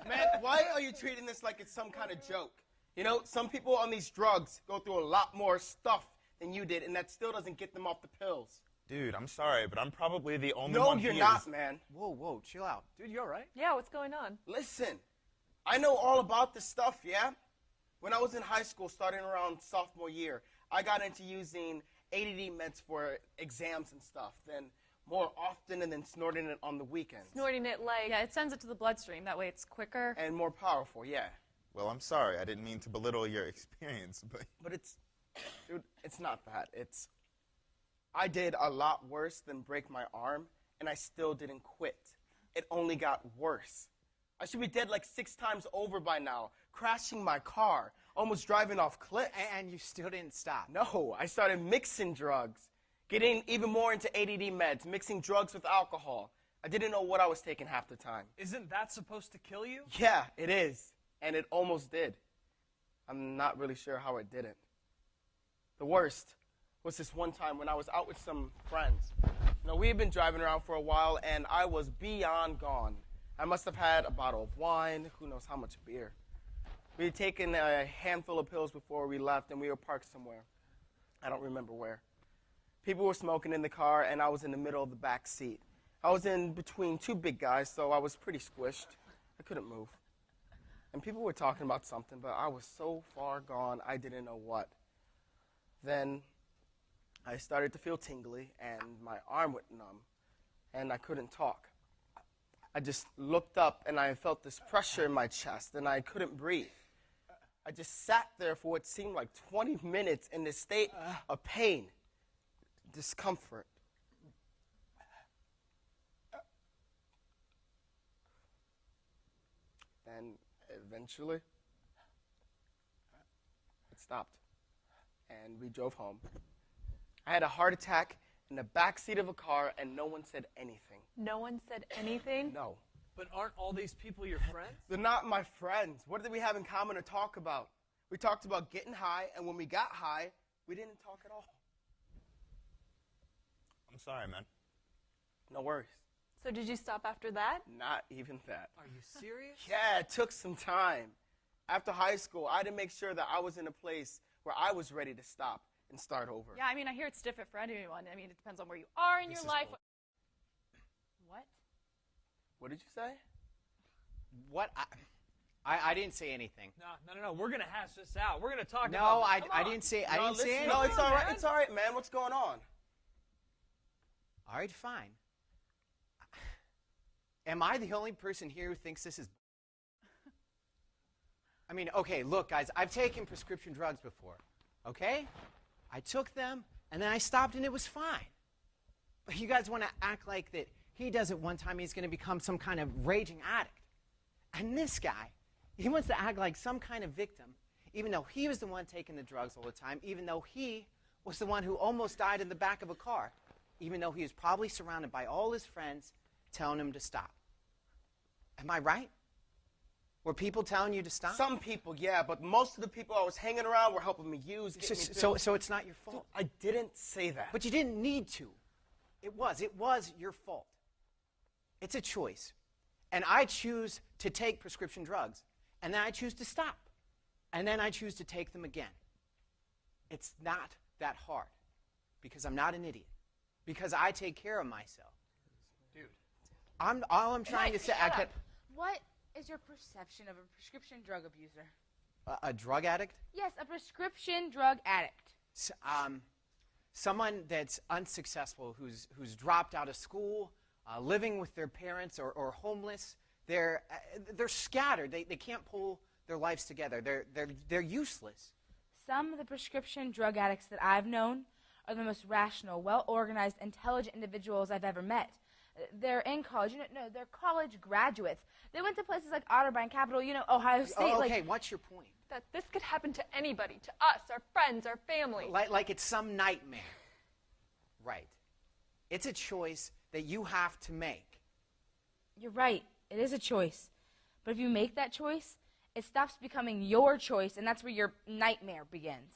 Man, why are you treating this like it's some kind of joke? You know, some people on these drugs go through a lot more stuff than you did, and that still doesn't get them off the pills. Dude, I'm sorry, but I'm probably the only one here. No, you're not, man. Whoa, chill out. Dude, you all right? Yeah, what's going on? Listen, I know all about this stuff, yeah? When I was in high school, starting around sophomore year, I got into using ADD meds for exams and stuff, then more often, and then snorting it on the weekends. Snorting it like... Yeah, it sends it to the bloodstream. That way it's quicker. And more powerful, yeah. Well, I'm sorry. I didn't mean to belittle your experience, but... But it's... Dude, it's not that. It's... I did a lot worse than break my arm, and I still didn't quit. It only got worse. I should be dead like 6 times over by now, crashing my car, almost driving off cliffs. And you still didn't stop? No, I started mixing drugs, getting even more into ADD meds, mixing drugs with alcohol. I didn't know what I was taking half the time. Isn't that supposed to kill you? Yeah, it is, and it almost did. I'm not really sure how it didn't. The worst was this one time when I was out with some friends. You know, we had been driving around for a while, and I was beyond gone. I must have had a bottle of wine, who knows how much beer. We had taken a handful of pills before we left, and we were parked somewhere. I don't remember where. People were smoking in the car, and I was in the middle of the back seat. I was in between 2 big guys, so I was pretty squished. I couldn't move. And people were talking about something, but I was so far gone, I didn't know what. Then I started to feel tingly, and my arm went numb, and I couldn't talk. I just looked up, and I felt this pressure in my chest, and I couldn't breathe. I just sat there for what seemed like 20 minutes in this state of pain, discomfort. Then, eventually, it stopped, and we drove home. I had a heart attack in the back seat of a car, and no one said anything. No one said anything? No. But aren't all these people your friends? They're not my friends. What did we have in common to talk about? We talked about getting high, and when we got high, we didn't talk at all. I'm sorry, man. No worries. So did you stop after that? Not even that. Are you serious? Yeah, it took some time. After high school, I had to make sure that I was in a place where I was ready to stop and start over. Yeah, I mean, I hear it's different for anyone. I mean, it depends on where you are in your life. What? What did you say? What? I didn't say anything. No. We're going to hash this out. We're going to talk about No, this. I didn't say anything. No, it's all right. It's all right, man. What's going on? All right, fine. Am I the only person here who thinks this is... I mean, okay, look, guys, I've taken prescription drugs before, okay? I took them, and then I stopped, and it was fine. But you guys want to act like that he does it one time, he's going to become some kind of raging addict. And this guy, he wants to act like some kind of victim, even though he was the one taking the drugs all the time, even though he was the one who almost died in the back of a car, even though he was probably surrounded by all his friends telling him to stop. Am I right? Were people telling you to stop? Some people, yeah, but most of the people I was hanging around were helping me use. So it's not your fault? Dude, I didn't say that. But you didn't need to. It was your fault. It's a choice. And I choose to take prescription drugs, and then I choose to stop, and then I choose to take them again. It's not that hard, because I'm not an idiot, because I take care of myself. Dude. All I'm trying to say... What is your perception of a prescription drug abuser? A drug addict? Yes, a prescription drug addict. Someone that's unsuccessful, who's dropped out of school, living with their parents, or homeless. They're scattered. They can't pull their lives together. They're useless. Some of the prescription drug addicts that I've known are the most rational, well-organized, intelligent individuals I've ever met. They're in college. They're college graduates. They went to places like Otterbein, Capital, Ohio State. Okay, what's your point? That this could happen to anybody, to us, our friends, our family. Like it's some nightmare. Right. It's a choice that you have to make. You're right. It is a choice. But if you make that choice, it stops becoming your choice, and that's where your nightmare begins.